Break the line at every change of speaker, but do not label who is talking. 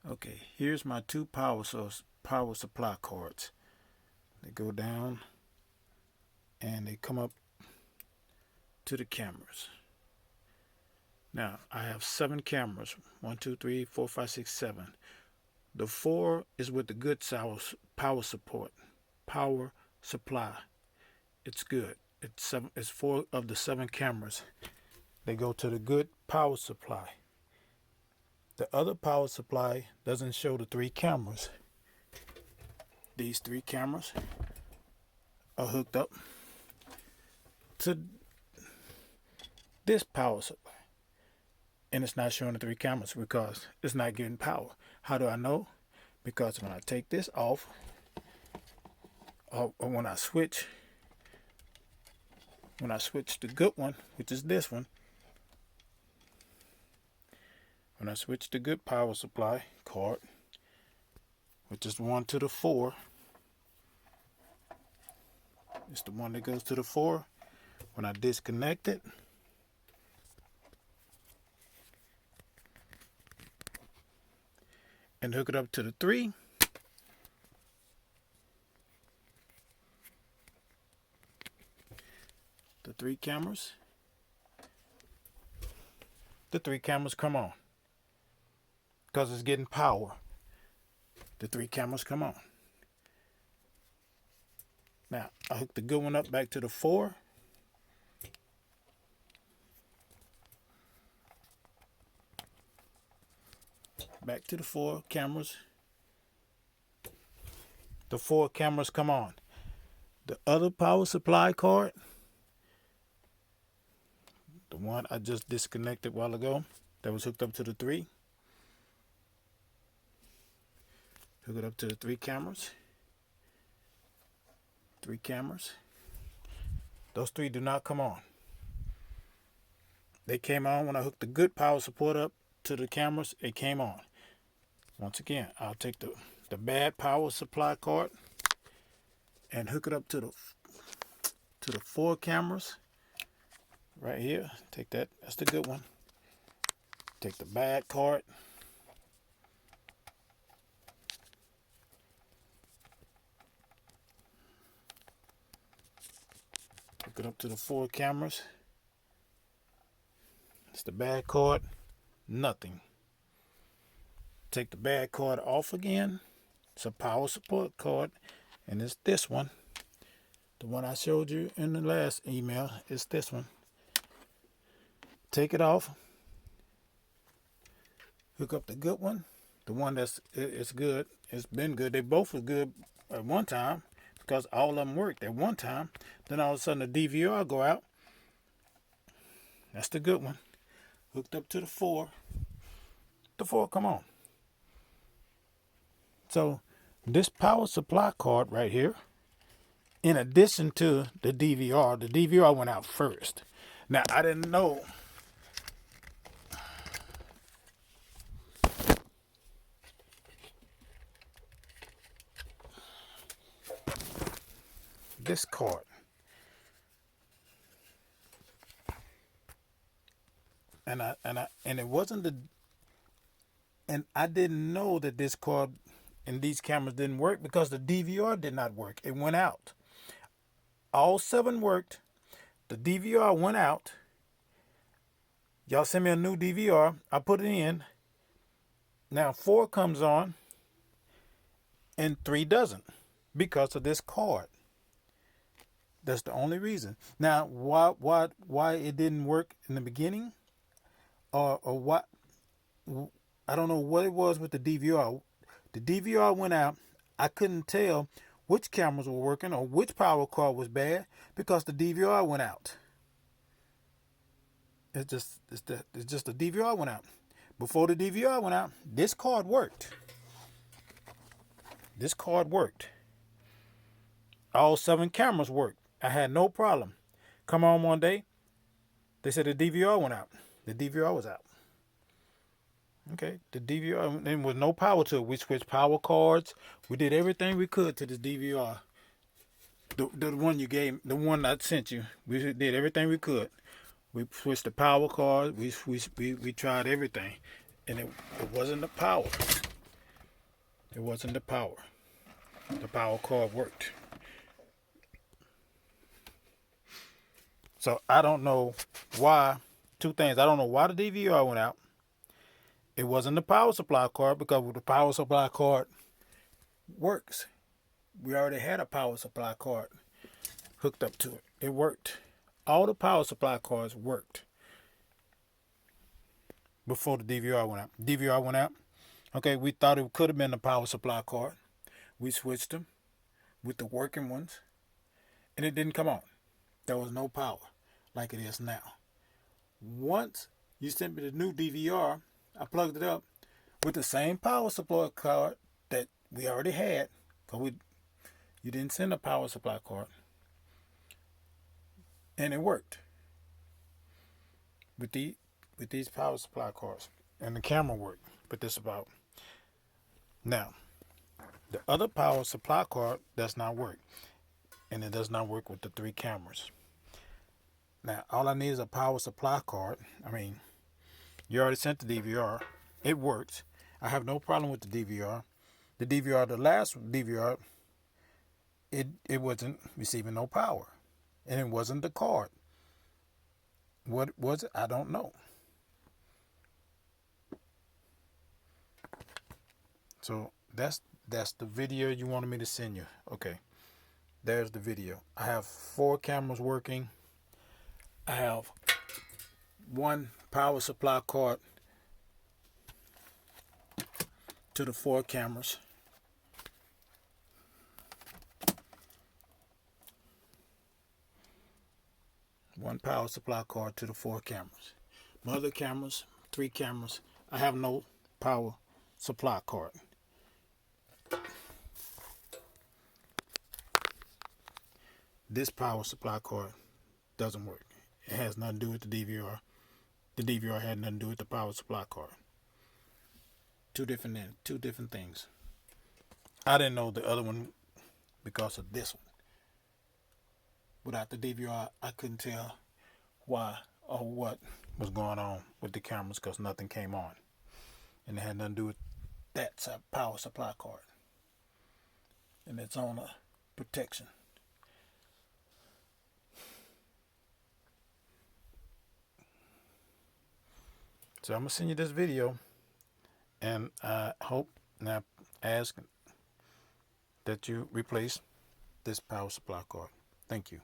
Okay, here's my two power supply cords. They go down and they come up to the cameras. Now I have 7 cameras. 1, 2, 3, 4, 5, 6, 7. The 4 is with the good power support, power supply. It's good. It's 7. It's 4 of the 7 cameras. They go to the good power supply. The other power supply doesn't show the 3 cameras. These 3 cameras are hooked up to this power supply. And it's not showing the 3 cameras because it's not getting power. How do I know? Because when I take this off, or when I switch the good one, which is this one, when I switch the good power supply cord, which is the one to the 4, it's the one that goes to the 4. When I disconnect it, and hook it up to the 3, the 3 cameras, the 3 cameras come on because it's getting power. The 3 cameras come on. Now I hook the good one up back to the 4. Back to the 4 cameras. The 4 cameras come on. The other power supply cord, the one I just disconnected a while ago, that was hooked up to the 3. Hook it up to the 3 cameras. 3 cameras. Those 3 do not come on. They came on when I hooked the good power support up to the cameras. It came on. Once again, I'll take the bad power supply cord and hook it up to the 4 cameras right here. Take that. That's the good one. Take the bad cord. Hook it up to the 4 cameras. It's the bad cord. Nothing. Take the bad cord off again. It's a power support cord, and it's this one. The one I showed you in the last email is this one. Take it off. Hook up the good one. The one it's good. It's been good. They both were good at one time because all of them worked at one time. Then all of a sudden the DVR go out. That's the good one. Hooked up to the 4. The 4 come on. So this power supply cord right here, in addition to the DVR went out first. Now I didn't know this cord. And it wasn't and I didn't know that this cord and these cameras didn't work because the DVR did not work. It went out. All 7 worked. The DVR went out. Y'all send me a new DVR. I put it in. Now 4 comes on and 3 doesn't because of this cord. That's the only reason. Now why it didn't work in the beginning or what, I don't know what it was with the DVR. The DVR went out. I couldn't tell which cameras were working or which power cord was bad because the DVR went out. It's just the DVR went out. Before the DVR went out, this cord worked. This cord worked. All 7 cameras worked. I had no problem. Come on one day, they said the DVR went out. The DVR was out. Okay, the DVR, there was no power to it. We switched power cords. We did everything we could to this DVR. The one you gave, the one I sent you, we did everything we could. We switched the power cord. We tried everything, and it wasn't the power. It wasn't the power. The power cord worked. So I don't know why. Two things. I don't know why the DVR went out. It wasn't the power supply cord because the power supply cord works. We already had a power supply cord hooked up to it. It worked. All the power supply cords worked before the DVR went out. DVR went out. Okay, we thought it could have been the power supply cord. We switched them with the working ones, and it didn't come on. There was no power like it is now. Once you sent me the new DVR, I plugged it up with the same power supply cord that we already had, because you didn't send a power supply cord, and it worked with these power supply cords, and the camera worked. But this about now the other power supply cord does not work, and it does not work with the 3 cameras. Now all I need is a power supply cord. I mean, you already sent the DVR. It works. I have no problem with the DVR. The DVR, the last DVR, it wasn't receiving no power, and it wasn't the card. What was it? I don't know. So that's the video you wanted me to send you. Okay, there's the video. I have 4 cameras working. I have 1 power supply cord to the 4 cameras. One power supply cord to the 4 cameras. My other cameras, 3 cameras, I have no power supply cord. This power supply cord doesn't work. It has nothing to do with the DVR. The DVR had nothing to do with the power supply cord. Two different things. I didn't know the other one because of this one. Without the DVR, I couldn't tell why or what was going on with the cameras because nothing came on. And it had nothing to do with that power supply cord. And it's on a protection. So I'm going to send you this video, and I hope now ask that you replace this power supply cord. Thank you.